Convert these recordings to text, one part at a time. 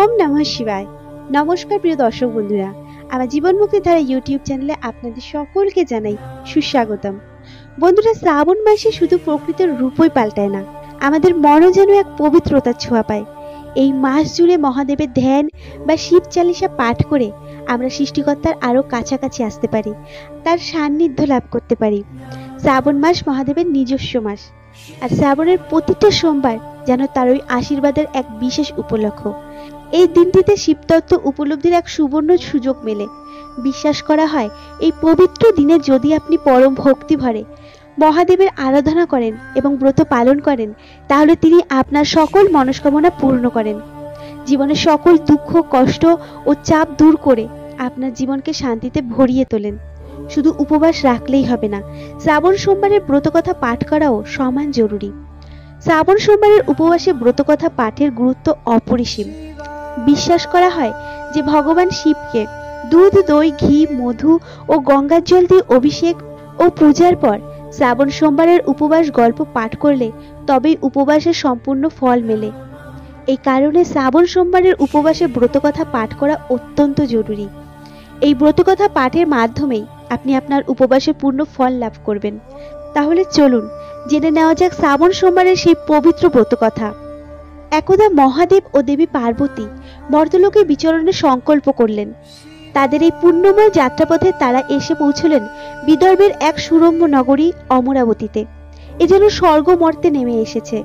ওম নমঃ শিবায়। নমস্কার প্রিয় দর্শক বন্ধুরা, আমার জীবন মুক্তি ধারা ইউটিউব চ্যানেলে আপনাদের সকলকে জানাই সুস্বাগতম। বন্ধুরা, শ্রাবণ মাসে শুধু প্রকৃতির রূপই পাল্টায় না, আমাদের মনও যেন এক পবিত্রতার ছোঁয়া পায়। এই মাস জুড়ে মহাদেবের ধ্যান বা শিব চালিসা পাঠ করে আমরা সৃষ্টিকর্তার আরও কাছাকাছি আসতে পারি, তার সান্নিধ্য লাভ করতে পারি। শ্রাবণ মাস মহাদেবের নিজস্ব মাস, আর শ্রাবণের প্রতিটা সোমবার যেন তার ওই আশীর্বাদের এক বিশেষ উপলক্ষ। এই দিনটিতে শিবতত্ত্ব উপলব্ধির এক সুবর্ণ সুযোগ মেলে। বিশ্বাস করা হয়, এই পবিত্র দিনে যদি আপনি পরম ভক্তি ভরে মহাদেবের আরাধনা করেন এবং ব্রত পালন করেন, তাহলে তিনি আপনার সকল মনস্কামনা পূর্ণ করেন, জীবনের সকল দুঃখ কষ্ট ও চাপ দূর করে আপনার জীবনকে শান্তিতে ভরিয়ে তোলেন। শুধু উপবাস রাখলেই হবে না, শ্রাবণ সোমবারের ব্রতকথা পাঠ করাও সমান জরুরি। শ্রাবণ সোমবারের উপবাসে ব্রতকথা পাঠের গুরুত্ব অপরিসীম। বিশ্বাস করা হয় যে ভগবান শিবকে দুধ দই ঘি মধু ও গঙ্গার জল দিয়ে অভিষেক ও পূজার পর শ্রাবণ সোমবারের উপবাস গল্প পাঠ করলে তবেই উপবাসের সম্পূর্ণ ফল মেলে। এই কারণে শ্রাবণ সোমবারের উপবাসে ব্রতকথা পাঠ করা অত্যন্ত জরুরি। এই ব্রতকথা পাঠের মাধ্যমেই আপনি আপনার উপবাসে পূর্ণ ফল লাভ করবেন। তাহলে চলুন জেনে নেওয়া যাক শ্রাবণ সোমবারের সেই পবিত্র ব্রতকথা। একদা মহাদেব ও দেবী পার্বতী মর্তলোকে বিচরণের সংকল্প করলেন। তাদের এই পুণ্যময় যাত্রাপথে তারা এসে পৌঁছলেন বিদর্ভের এক সুরম্য নগরী অমরাবতীতে। এ যেন স্বর্গ মর্তে নেমে এসেছে।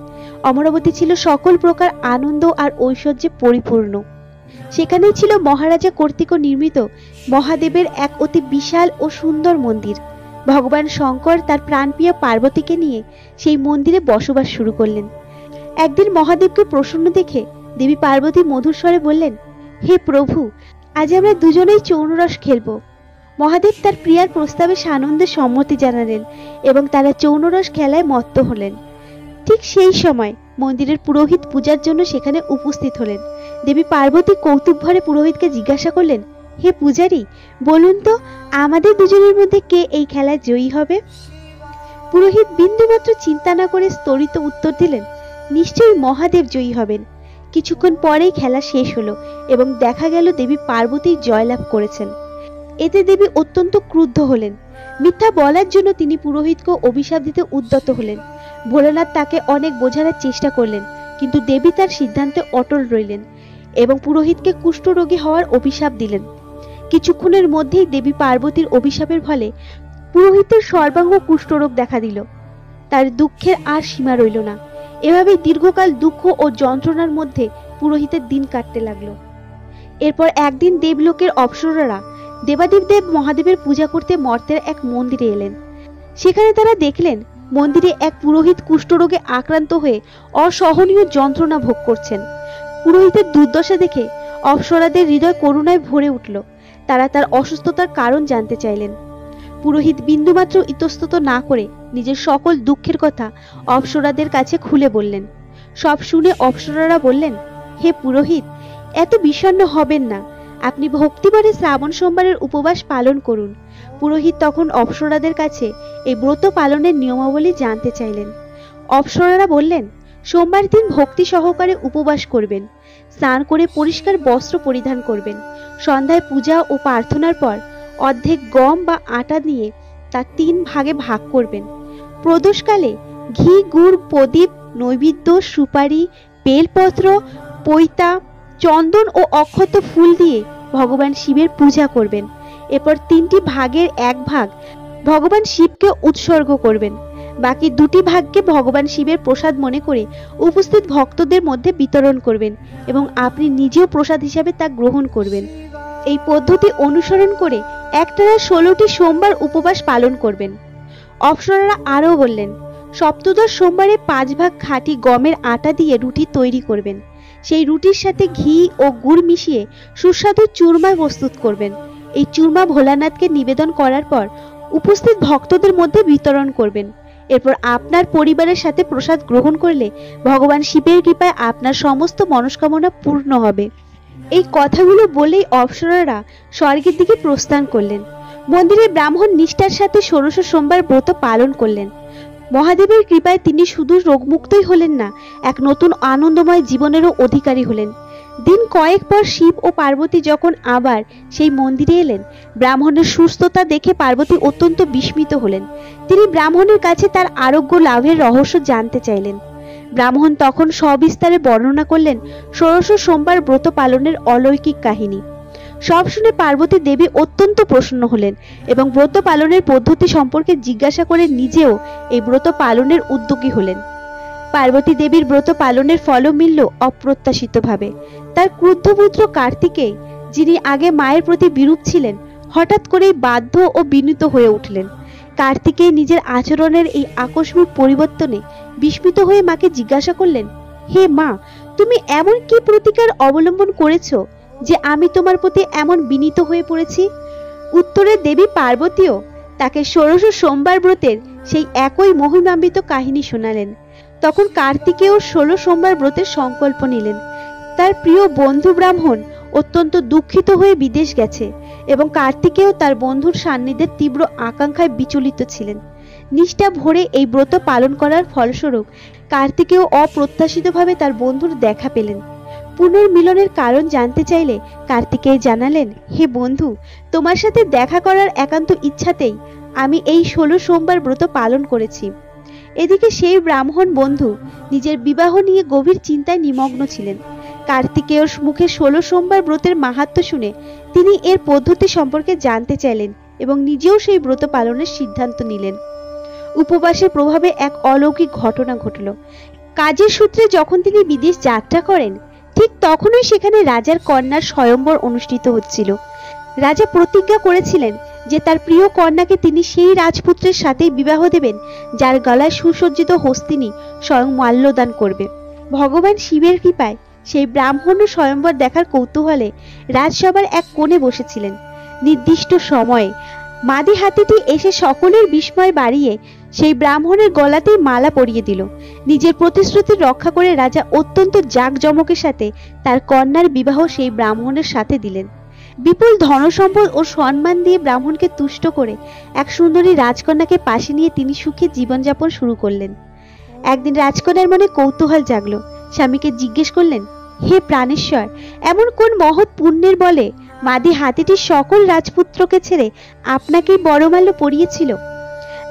অমরাবতী ছিল সকল প্রকার আনন্দ আর ঐশ্বর্যে পরিপূর্ণ। সেখানেই ছিল মহারাজা কর্তৃক নির্মিত মহাদেবের এক অতি বিশাল ও সুন্দর মন্দির। ভগবান শঙ্কর তার প্রাণপ্রিয় পার্বতীকে নিয়ে সেই মন্দিরে বসবাস শুরু করলেন। একদিন মহাদেবকে প্রসন্ন দেখে দেবী পার্বতী মধুর স্বরে বললেন, হে প্রভু, আজ আমরা দুজনেই চৌনরস খেলব। মহাদেব তার প্রিয়ার প্রস্তাবে সানন্দে সম্মতি জানালেন এবং তারা চৌনরস খেলায় মত্ত হলেন। ঠিক সেই সময় মন্দিরের পুরোহিত পূজার জন্য সেখানে উপস্থিত হলেন। দেবী পার্বতী কৌতুক ভরে পুরোহিতকে জিজ্ঞাসা করলেন, হে পূজারী, বলুন তো আমাদের দুজনের মধ্যে কে এই খেলায় জয়ী হবে? পুরোহিত বিন্দুমাত্র চিন্তা না করে স্তরিত উত্তর দিলেন, নিশ্চয়ই মহাদেব জয়ী হবেন। কিছুক্ষণ পরেই খেলা শেষ হলো এবং দেখা গেল দেবী পার্বতী জয়লাভ করেছেন। এতে দেবী অত্যন্ত ক্রুদ্ধ হলেন। মিথ্যা বলার জন্য তিনি পুরোহিতকে অভিশাপ দিতে উদ্যত হলেন। ভোলানাথ তাকে অনেক বোঝানোর চেষ্টা করলেন, কিন্তু দেবী তার সিদ্ধান্তে অটল রইলেন এবং পুরোহিতকে কুষ্ঠরোগী হওয়ার অভিশাপ দিলেন। কিছুক্ষণের মধ্যেই দেবী পার্বতীর অভিশাপের ফলে পুরোহিতের সর্বাঙ্গ কুষ্ঠরোগ দেখা দিল। তার দুঃখের আর সীমা রইল না। এভাবেই দীর্ঘকাল দুঃখ ও যন্ত্রণার মধ্যে পুরোহিতের দিন কাটতে লাগলো। এরপর একদিন দেবলোকের অপ্সরারা দেবাদিদেব মহাদেবের পূজা করতে মর্তের এক মন্দিরে এলেন। সেখানে তারা দেখলেন মন্দিরে এক পুরোহিত কুষ্ঠরোগে আক্রান্ত হয়ে অসহনীয় যন্ত্রণা ভোগ করছেন। পুরোহিতের দুর্দশা দেখে অপ্সরাদের হৃদয় করুণায় ভরে উঠল। তারা তার অসুস্থতার কারণ জানতে চাইলেন। পুরোহিত বিন্দুমাত্র ইতস্তত না করে নিজের সকল দুঃখের কথা অপ্সরাদের কাছে খুলে বললেন। সব শুনে অপ্সরারা বললেন, হে পুরোহিত, এত বিষণ্ণ হবেন না, আপনি ভক্তিভরে শ্রাবণ সোমবারের উপবাস পালন করুন। পুরোহিত তখন অপ্সরাদের কাছে এই ব্রত পালনের নিয়মাবলী জানতে চাইলেন। অপ্সরারা বললেন, সোমবার দিন ভক্তি সহকারে উপবাস করবেন, স্নান করে পরিষ্কার বস্ত্র পরিধান করবেন, সন্ধ্যায় পূজা ও প্রার্থনার পর অর্ধেক গম বা আটা নিয়ে তা 3 ভাগে ভাগ করবেন। প্রদোষকালে ঘি গুড় প্রদীপ নৈবেদ্য সুপারি বেলপত্র পৈতা চন্দন ও অক্ষত ফুল দিয়ে ভগবান শিবের পূজা করবেন। এরপর 3টি ভাগের 1 ভাগ ভগবান শিবকে উৎসর্গ করবেন। বাকি 2টি ভাগকে ভগবান শিবের প্রসাদ মনে করে উপস্থিত ভক্তদের মধ্যে বিতরণ করবেন এবং আপনি নিজেও প্রসাদ হিসাবে তা গ্রহণ করবেন। এই পদ্ধতি অনুসরণ করে একটানা 16টি সোমবার উপবাস পালন করবেন। অপ্সরারা আরও বললেন, সপ্তদশ সোমবারে 5 ভাগ খাঁটি গমের আটা দিয়ে রুটি তৈরি করবেন। সেই রুটির সাথে ঘি ও গুড় মিশিয়ে সুস্বাদু চুরমা প্রস্তুত করবেন। এই চুরমা ভোলানাথকে নিবেদন করার পর উপস্থিত ভক্তদের মধ্যে বিতরণ করবেন। এরপর আপনার পরিবারের সাথে প্রসাদ গ্রহণ করলে ভগবান শিবের কৃপায় আপনার সমস্ত মনস্কামনা পূর্ণ হবে। এই কথাগুলো বলেই অপ্সরারা স্বর্গের দিকে প্রস্থান করলেন। মন্দিরে ব্রাহ্মণ নিষ্ঠার সাথে 16 সোমবার ব্রত পালন করলেন। মহাদেবের কৃপায় তিনি শুধু রোগমুক্তই হলেন না, এক নতুন আনন্দময় জীবনেরও অধিকারী হলেন। দিন কয়েক পর শিব ও পার্বতী যখন আবার সেই মন্দিরে এলেন, ব্রাহ্মণের সুস্থতা দেখে পার্বতী অত্যন্ত বিস্মিত হলেন। তিনি ব্রাহ্মণের কাছে তার আরোগ্য লাভের রহস্য জানতে চাইলেন। ব্রাহ্মণ তখন সবিস্তারে বর্ণনা করলেন ষোড়শ সোমবার ব্রত পালনের অলৌকিক কাহিনী। সব শুনে পার্বতী দেবী অত্যন্ত প্রসন্ন হলেন এবং ব্রত পালনের পদ্ধতি সম্পর্কে জিজ্ঞাসা করে নিজেও এই ব্রত পালনের উদ্যোগী হলেন। পার্বতী দেবীর ব্রত পালনের ফলও মিলল অপ্রত্যাশিতভাবে। তার ক্রুদ্ধ পুত্র কার্তিকেয়, যিনি আগে মায়ের প্রতি বিরূপ ছিলেন, হঠাৎ করেই বাধ্য ও বিনীত হয়ে উঠলেন। কার্তিকেয় নিজের আচরণের এই আকস্মিক পরিবর্তনে বিস্মিত হয়ে মাকে জিজ্ঞাসা করলেন, হে মা, তুমি এমন কি প্রতিকার অবলম্বন করেছ যে আমি তোমার প্রতি এমন বিনীত হয়ে পড়েছি? উত্তরে দেবী পার্বতীও তাকে ষোড়শ সোমবার ব্রতের সেই একই মহিমান্বিত কাহিনী শোনালেন। তখন কার্তিকেয় 16 সোমবার ব্রতের সংকল্প নিলেন। তার প্রিয় বন্ধু ব্রাহ্মণ অত্যন্ত দুঃখিত হয়ে বিদেশ গেছে এবং কার্তিকেয় তার বন্ধুর সান্নিধ্যের তীব্র আকাঙ্ক্ষায় বিচলিত ছিলেন। নিষ্ঠা ভরে এই ব্রত পালন করার ফলস্বরূপ কার্তিকেয় অপ্রত্যাশিতভাবে তার বন্ধুর দেখা পেলেন। পুনর্মিলনের কারণ জানতে চাইলে কার্তিকেয় জানালেন, হে বন্ধু, তোমার সাথে দেখা করার একান্ত ইচ্ছাতেই আমি এই 16 সোমবার ব্রত পালন করেছি। এদিকে সেই ব্রাহ্মণ বন্ধু নিজের বিবাহ নিয়ে গভীর চিন্তায় নিমগ্ন ছিলেন। কার্তিকেয়র মুখে 16 সোমবার ব্রতের মাহাত্ম্য শুনে তিনি এর পদ্ধতি সম্পর্কে জানতে চাইলেন এবং নিজেও সেই ব্রত পালনের সিদ্ধান্ত নিলেন। উপবাসের প্রভাবে এক অলৌকিক ঘটনা ঘটল। কাজের সূত্রে যখন তিনি বিদেশ যাত্রা করেন, ঠিক তখনই সেখানে রাজার কন্যার স্বয়ম্বর অনুষ্ঠিত হচ্ছিল। রাজা প্রতিজ্ঞা করেছিলেন যে তার প্রিয় কন্যাকে তিনি সেই রাজপুত্রের সাথেই বিবাহ দেবেন যার গলায় সুসজ্জিত হস্তিনী স্বয়ং মাল্যদান করবে। ভগবান শিবের কৃপায় সেই ব্রাহ্মণ স্বয়ম্বর দেখার কৌতূহলে রাজসভার এক কোণে বসেছিলেন। নির্দিষ্ট সময়ে মাদি হাতিটি এসে সকলের বিস্ময় বাড়িয়ে সেই ব্রাহ্মণের গলাতেই মালা পরিয়ে দিল। নিজের প্রতিশ্রুতি রক্ষা করে রাজা অত্যন্ত জাঁকজমকের সাথে তার কন্যার বিবাহ সেই ব্রাহ্মণের সাথে দিলেন। বিপুল ধনসম্পদ ও সম্মান দিয়ে ব্রাহ্মণকে তুষ্ট করে এক সুন্দরী রাজকন্যাকে পাশে নিয়ে তিনি সুখে জীবনযাপন শুরু করলেন। একদিন রাজকন্যার মনে কৌতূহল জাগলো। স্বামীকে জিজ্ঞেস করলেন, হে প্রাণেশ্বর, এমন কোন মহৎ পুণ্যের বলে মাদি হাতিটি সকল রাজপুত্রকে ছেড়ে আপনাকেই বড়মাল্য পরিয়েছিল?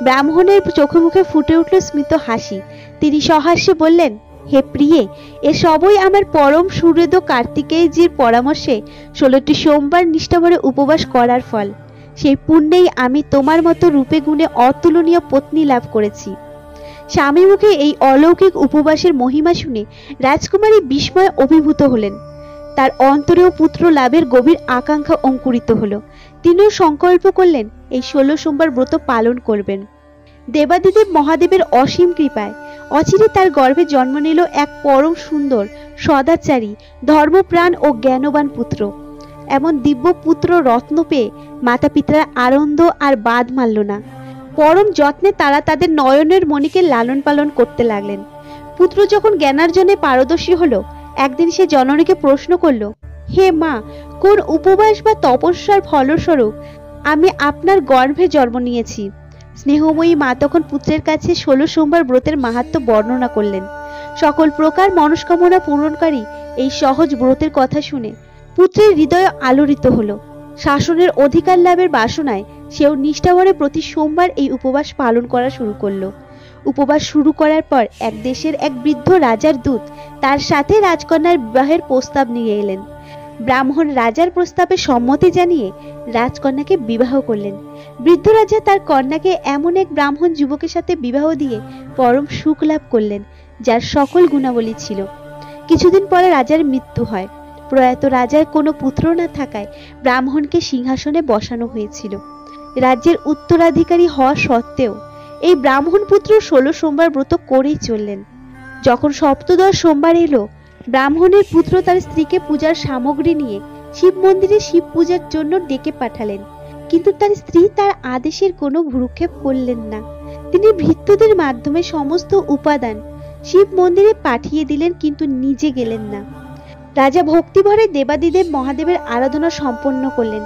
ব্রাহ্মণের চোখে মুখে ফুটে উঠল স্মিত হাসি। তিনি সহাস্যে বললেন, হে প্রিয়ে, এসবই আমার পরম সুহৃদ কার্তিকেয়জির পরামর্শে 16টি সোমবার নিষ্ঠাভরে উপবাস করার ফল। সেই পুণ্যেই আমি তোমার মতো রূপে গুণে অতুলনীয় পত্নী লাভ করেছি। স্বামী মুখে এই অলৌকিক উপবাসের মহিমা শুনে রাজকুমারী বিস্ময়ে অভিভূত হলেন। তার অন্তরেও পুত্র লাভের গভীর আকাঙ্ক্ষা অঙ্কুরিত হলো। তিনিও সংকল্প করলেন এই 16 সোমবার ব্রত পালন করবেন। দেবাদিদেব মহাদেবের অসীম কৃপায় অচিরে তার গর্ভে জন্ম নিল এক পরম সুন্দর, সদাচারী, ধর্মপ্রাণ ও জ্ঞানবান পুত্র। এমন দিব্য পুত্র রত্ন পেয়ে মাতা পিতার আনন্দ আর বাদ মানল না। পরম যত্নে তারা তাদের নয়নের মণিকে লালন পালন করতে লাগলেন। পুত্র যখন জ্ঞানার্জনে পারদর্শী হলো, একদিন সে জননীকে প্রশ্ন করল, হে মা, কোন উপবাস বা তপস্যার ফলস্বরূপ আমি আপনার গর্ভে জন্ম নিয়েছি? স্নেহময়ী মা তখন পুত্রের কাছে 16 সোমবার ব্রতের মাহাত্ম্য বর্ণনা করলেন। সকল প্রকার মনস্কামনা পূরণকারী এই সহজ ব্রতের কথা শুনে পুত্রের হৃদয় আলোড়িত হলো। শাসনের অধিকার লাভের বাসনায় সেও নিষ্ঠাভরে প্রতি সোমবার এই উপবাস পালন করা শুরু করলো। উপবাস শুরু করার পর এক দেশের এক বৃদ্ধ রাজার দূত তার সাথে রাজকন্যার বিবাহের প্রস্তাব নিয়ে এলেন। ব্রাহ্মণ রাজার প্রস্তাবে সম্মতি জানিয়ে রাজকন্যাকে বিবাহ করলেন। বৃদ্ধ রাজা তার কন্যাকে এমন এক ব্রাহ্মণ যুবকের সাথে বিবাহ দিয়ে পরম সুখ লাভ করলেন, যার সকল গুণাবলী ছিল। কিছুদিন পরে রাজার মৃত্যু হয়। প্রয়াত রাজার কোনো পুত্র না থাকায় ব্রাহ্মণকে সিংহাসনে বসানো হয়েছিল। রাজ্যের উত্তরাধিকারী হওয়া সত্ত্বেও এই ব্রাহ্মণ পুত্র 16 সোমবার ব্রত করেই চললেন। যখন সপ্তদশ সোমবার এলো, ব্রাহ্মণের পুত্র তার স্ত্রীকে পূজার সামগ্রী নিয়ে শিব মন্দিরে শিব পূজার জন্য ডেকে পাঠালেন, কিন্তু তার স্ত্রী তার আদেশের কোনো ভ্রুক্ষেপ করলেন না। তিনি ভৃত্যদের মাধ্যমে সমস্ত উপাদান শিব মন্দিরে পাঠিয়ে দিলেন, কিন্তু নিজে গেলেন না। রাজা ভক্তিভরে দেবাদিদেব মহাদেবের আরাধনা সম্পন্ন করলেন।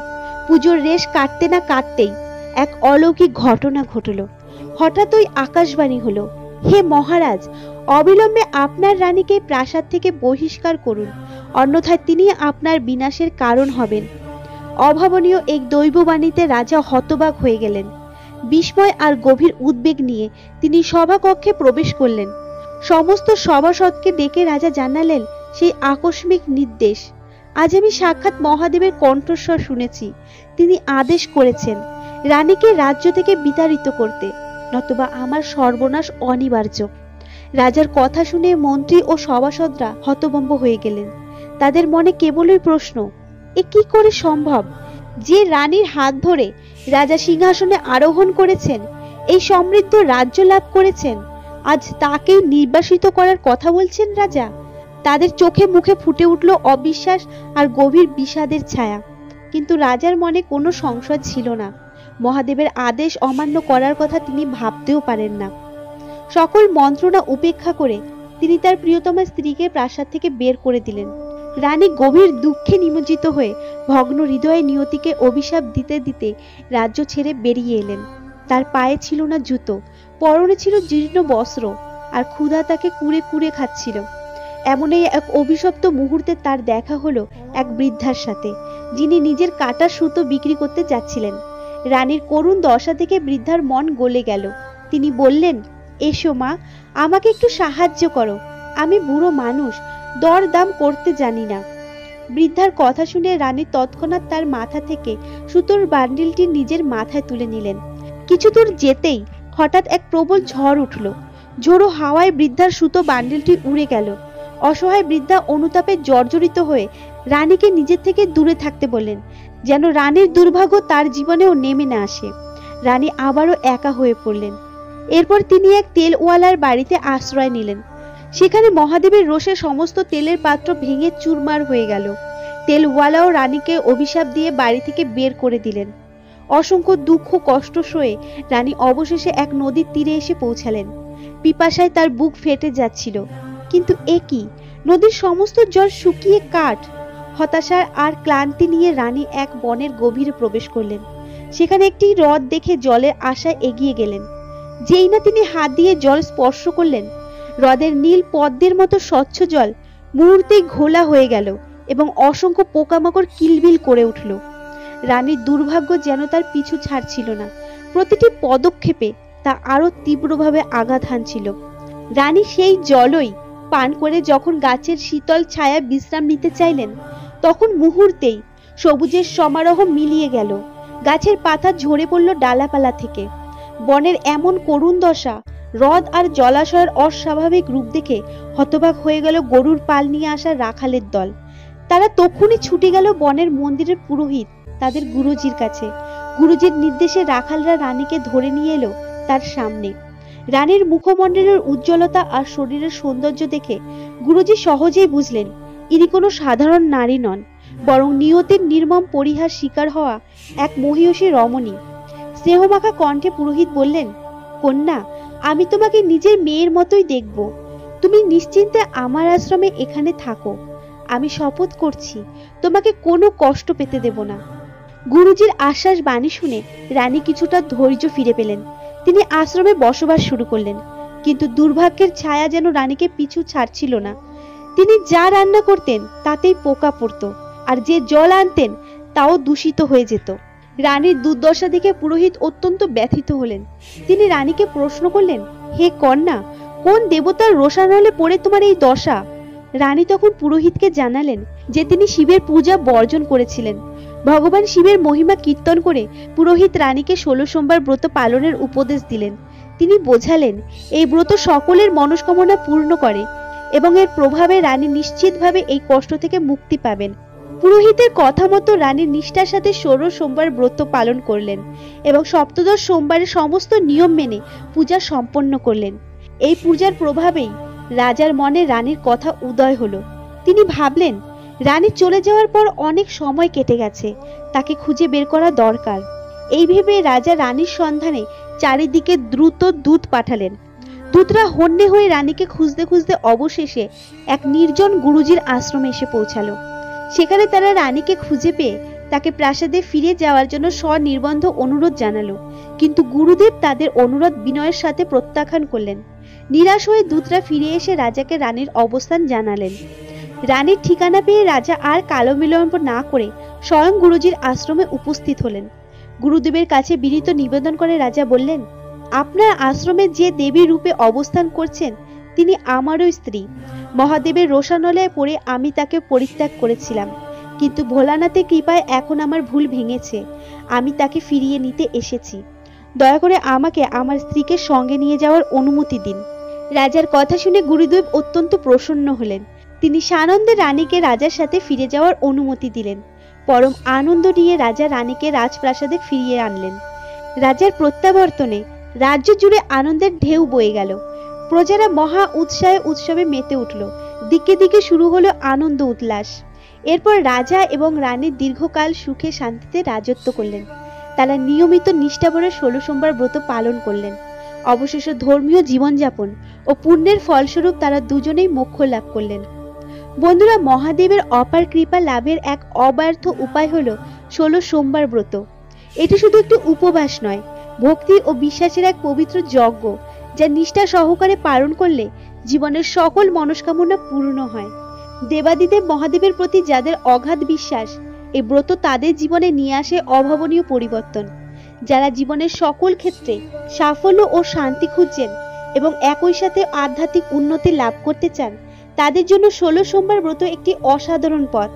পুজোর রেশ কাটতে না কাটতেই এক অলৌকিক ঘটনা ঘটল। হঠাৎই আকাশবাণী হলো, হে মহারাজ, অবিলম্বে আপনার রানীকে প্রাসাদ থেকে বহিষ্কার করুন। অন্যথায় তিনি আপনার বিনাশের কারণ হবেন। অভাবনীয় এক দৈববাণীতে রাজা হতবাক হয়ে গেলেন। বিস্ময় আর গভীর উদ্বেগ নিয়ে তিনি সভাকক্ষে প্রবেশ করলেন। সমস্ত সভাসদকে ডেকে রাজা জানালেন সেই আকস্মিক নির্দেশ। আজ আমি সাক্ষাৎ মহাদেবের কণ্ঠস্বর শুনেছি। তিনি আদেশ করেছেন রানীকে রাজ্য থেকে বিতাড়িত করতে, নতুবা আমার সর্বনাশ অনিবার্য। রাজার কথা শুনে মন্ত্রী ও সভাসদরা হতভম্ব হয়ে গেলেন। তাদের মনে কেবলই প্রশ্ন, এ কি করে সম্ভব? যে রানীর হাত ধরে রাজা সিংহাসনে আরোহণ করেছেন, এই সমৃদ্ধ রাজ্য লাভ করেছেন, আজ তাকেই নির্বাসিত করার কথা বলছেন রাজা। তাদের চোখে মুখে ফুটে উঠল অবিশ্বাস আর গভীর বিষাদের ছায়া। কিন্তু রাজার মনে কোনো সংশয় ছিল না। মহাদেবের আদেশ অমান্য করার কথা তিনি ভাবতেও পারেন না। সকল মন্ত্রণা উপেক্ষা করে তিনি তার প্রিয়তমা স্ত্রীকে প্রাসাদ থেকে বের করে দিলেন। রানী গভীর দুঃখে নিমজ্জিত হয়ে ভগ্ন হৃদয়ে নিয়তিকে অভিশাপ দিতে দিতে রাজ্য ছেড়ে বেরিয়ে এলেন। তার পায়ে ছিল না জুতো, পরনে ছিল জীর্ণ বস্ত্র, আর ক্ষুধা তাকে কুড়ে কুড়ে খাচ্ছিল। এমনই এক অভিশপ্ত মুহূর্তে তার দেখা হলো এক বৃদ্ধার সাথে, যিনি নিজের কাটা সুতো বিক্রি করতে যাচ্ছিলেন। রানীর করুণ দশা থেকে বৃদ্ধার মন গলে গেল। তিনি বললেন, এসো মা, আমাকে একটু সাহায্য করো। আমি বুড়ো মানুষ, দর দাম করতে জানি না। বৃদ্ধার কথা শুনে রানী তৎক্ষণাৎ তার মাথা থেকে সুতোর বান্ডিলটি নিজের মাথায় তুলে নিলেন। কিছু দূর যেতেই হঠাৎ এক প্রবল ঝড় উঠল। ঝোড়ো হাওয়ায় বৃদ্ধার সুতো বান্ডিলটি উড়ে গেল। অসহায় বৃদ্ধা অনুতাপে জর্জরিত হয়ে রানীকে নিজের থেকে দূরে থাকতে বললেন, যেন রানীর দুর্ভাগ্য তার জীবনেও নেমে না আসে। রানী আবারও একা হয়ে পড়লেন। এরপর তিনি এক তেলওয়ালার বাড়িতে আশ্রয় নিলেন। সেখানে মহাদেবের রোষে সমস্ত তেলের পাত্র ভেঙে চুরমার হয়ে গেল। তেলওয়ালাও রানীকে অভিশাপ দিয়ে বাড়ি থেকে বের করে দিলেন। অসংখ্য দুঃখ কষ্ট সয়ে রানী অবশেষে এক নদীর তীরে এসে পৌঁছালেন। পিপাসায় তার বুক ফেটে যাচ্ছিল। কিন্তু এ কি, নদীর সমস্ত জল শুকিয়ে কাঠ। হতাশার আর ক্লান্তি নিয়ে রানী এক বনের গভীরে প্রবেশ করলেন। সেখানে একটি হ্রদ দেখে জলের আশায় এগিয়ে গেলেন। যেই না তিনি হাত দিয়ে জল স্পর্শ করলেন, হ্রদের নীল পদ্মের মতো স্বচ্ছ জল মুহূর্তেই ঘোলা হয়ে গেল এবং অসংখ্য পোকামাকড় কিলবিল করে উঠল। রানীর দুর্ভাগ্য যেন তার পিছু ছাড়ছিল না। প্রতিটি পদক্ষেপে তা আরো তীব্রভাবে আঘাত হানছিল। রানী সেই জলই পান করে যখন গাছের শীতল ছায়া বিশ্রাম নিতে চাইলেন, তখন মুহূর্তেই সবুজের সমারোহ মিলিয়ে গেল। গাছের পাতা ঝরে পড়ল ডালাপালা থেকে। বনের এমন করুণ দশা, হ্রদ আর জলাশয়ের অস্বাভাবিক রূপ দেখে হতবাক হয়ে গেল গরুর পাল নিয়ে আসা রাখালের দল। তারা তক্ষুনি ছুটে গেল বনের মন্দিরের পুরোহিত তাদের গুরুজির কাছে। গুরুজির নির্দেশে রাখালরা রানীকে ধরে নিয়ে এলো তার সামনে। রানীর মুখমণ্ডলের উজ্জ্বলতা আর শরীরের সৌন্দর্য দেখে গুরুজি সহজেই বুঝলেন ইনি কোনো সাধারণ নারী নন, বরং নিয়তির নির্মম পরিহার শিকার হওয়া এক মহিয়সী রমণী। স্নেহমাখা কণ্ঠে পুরোহিত বললেন, কন্যা, আমি তোমাকে নিজের মেয়ের মতোই দেখব। তুমি নিশ্চিন্তে আমার আশ্রমে এখানে থাকো। আমি শপথ করছি তোমাকে কোনো কষ্ট পেতে দেব না। গুরুজির আশ্বাস বাণী শুনে রানী কিছুটা ধৈর্য ফিরে পেলেন। তিনি আশ্রমে বসবাস শুরু করলেন। কিন্তু দুর্ভাগ্যের ছায়া যেন রানীকে পিছু ছাড়ছিল না। তিনি যা রান্না করতেন তাতেই পোকা পড়ত, আর যে জল আনতেন তাও দূষিত হয়ে যেত। রানীর দুর্দশা দেখে পুরোহিত অত্যন্ত ব্যথিত হলেন। তিনি রানীকে প্রশ্ন করলেন, হে কন্যা, কোন দেবতার রোষানলে পড়ে তোমার এই দশা? রানী তখন পুরোহিতকে জানালেন যে তিনি শিবের পূজা বর্জন করেছিলেন। ভগবান শিবের মহিমা কীর্তন করে পুরোহিত রানীকে 16 সোমবার ব্রত পালনের উপদেশ দিলেন। তিনি বোঝালেন এই ব্রত সকলের মনস্কামনা পূর্ণ করে এবং এর প্রভাবে রানী নিশ্চিতভাবে এই কষ্ট থেকে মুক্তি পাবেন। পুরোহিতের কথা মতো রানী নিষ্ঠার সাথে 16 সোমবার ব্রত পালন করলেন এবং সপ্তদশ সোমবারের সমস্ত নিয়ম মেনে পূজা সম্পন্ন করলেন। এই পূজার প্রভাবেই রাজার মনে রানীর কথা উদয় হলো। তিনি ভাবলেন, রানী চলে যাওয়ার পর অনেক সময় কেটে গেছে, তাকে খুঁজে বের করা দরকার। এই ভেবে রাজা রানীর সন্ধানে চারিদিকে দ্রুত দূত পাঠালেন। দূতরা হন্যে হয়ে রানীকে খুঁজতে খুঁজতে অবশেষে এক নির্জন গুরুজির আশ্রমে এসে পৌঁছালো। সেখানে তারা রানীকে খুঁজে পেয়ে তাকে প্রাসাদে ফিরে যাওয়ার জন্য স্বনির্বন্ধ অনুরোধ জানালো। কিন্তু গুরুদেব তাদের অনুরোধ বিনয়ের সাথে প্রত্যাখ্যান করলেন। নিরাশ হয়ে দূতরা ফিরে এসে রাজাকে রানীর অবস্থান জানালেন। রানীর ঠিকানা পেয়ে রাজা আর কালো বিলম্ব না করে স্বয়ং গুরুজির আশ্রমে উপস্থিত হলেন। গুরুদেবের কাছে বিনীত নিবেদন করে রাজা বললেন, আপনার আশ্রমে যে দেবী রূপে অবস্থান করছেন তিনি আমারও স্ত্রী। মহাদেবের রোষানলে পড়ে আমি তাকে পরিত্যাগ করেছিলাম, কিন্তু ভোলানাথের কৃপায় এখন আমার ভুল ভেঙেছে। আমি তাকে ফিরিয়ে নিতে এসেছি। দয়া করে আমাকে আমার স্ত্রীকে সঙ্গে নিয়ে যাওয়ার অনুমতি দিন। রাজার কথা শুনে গুরুদেব অত্যন্ত প্রসন্ন হলেন। তিনি সানন্দে রানীকে রাজার সাথে ফিরে যাওয়ার অনুমতি দিলেন। পরম আনন্দ নিয়ে রাজা রানীকে রাজপ্রাসাদে ফিরিয়ে আনলেন। রাজার প্রত্যাবর্তনে রাজ্য জুড়ে আনন্দের ঢেউ বয়ে গেল। প্রজারা মহা উৎসাহে উৎসবে মেতে উঠল। দিকে দিকে শুরু হলো আনন্দ উল্লাস। এরপর রাজা এবং রানী দীর্ঘকাল সুখে শান্তিতে রাজত্ব করলেন। তারা নিয়মিত নিষ্ঠাভরে 16 সোমবার ব্রত পালন করলেন। অবশেষে ধর্মীয় জীবনযাপন ও পুণ্যের ফলস্বরূপ তারা দুজনেই মোক্ষ লাভ করলেন। বন্ধুরা, মহাদেবের অপার কৃপা লাভের এক অব্যর্থ উপায় হলো 16 সোমবার ব্রত। এটি শুধু একটি উপবাস নয়, ভক্তি ও বিশ্বাসের এক পবিত্র যজ্ঞ, যা নিষ্ঠা সহকারে পালন করলে জীবনের সকল মনস্কামনা পূর্ণ হয়। দেবাদিদেব মহাদেবের প্রতি যাদের অগাধ বিশ্বাস, এই ব্রত তাদের জীবনে নিয়ে আসে অভাবনীয় পরিবর্তন। যারা জীবনের সকল ক্ষেত্রে সাফল্য ও শান্তি খুঁজছেন এবং একই সাথে আধ্যাত্মিক উন্নতি লাভ করতে চান, তাদের জন্য 16 সোমবার ব্রত একটি অসাধারণ পথ।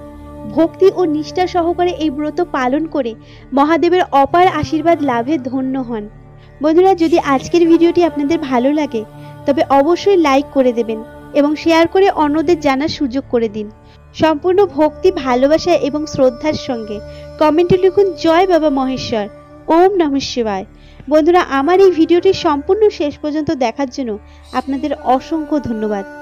ভক্তি ও নিষ্ঠা সহকারে এই ব্রত পালন করে মহাদেবের অপার আশীর্বাদ লাভে ধন্য হন। বন্ধুরা, যদি আজকের ভিডিওটি আপনাদের ভালো লাগে তবে অবশ্যই লাইক করে দেবেন এবং শেয়ার করে অন্যদের জানার সুযোগ করে দিন। সম্পূর্ণ ভক্তি, ভালোবাসা এবং শ্রদ্ধার সঙ্গে কমেন্টে লিখুন জয় বাবা মহেশ্বর, ওম নমঃ শিবায়। বন্ধুরা, আমার এই ভিডিওটি সম্পূর্ণ শেষ পর্যন্ত দেখার জন্য আপনাদের অসংখ্য ধন্যবাদ।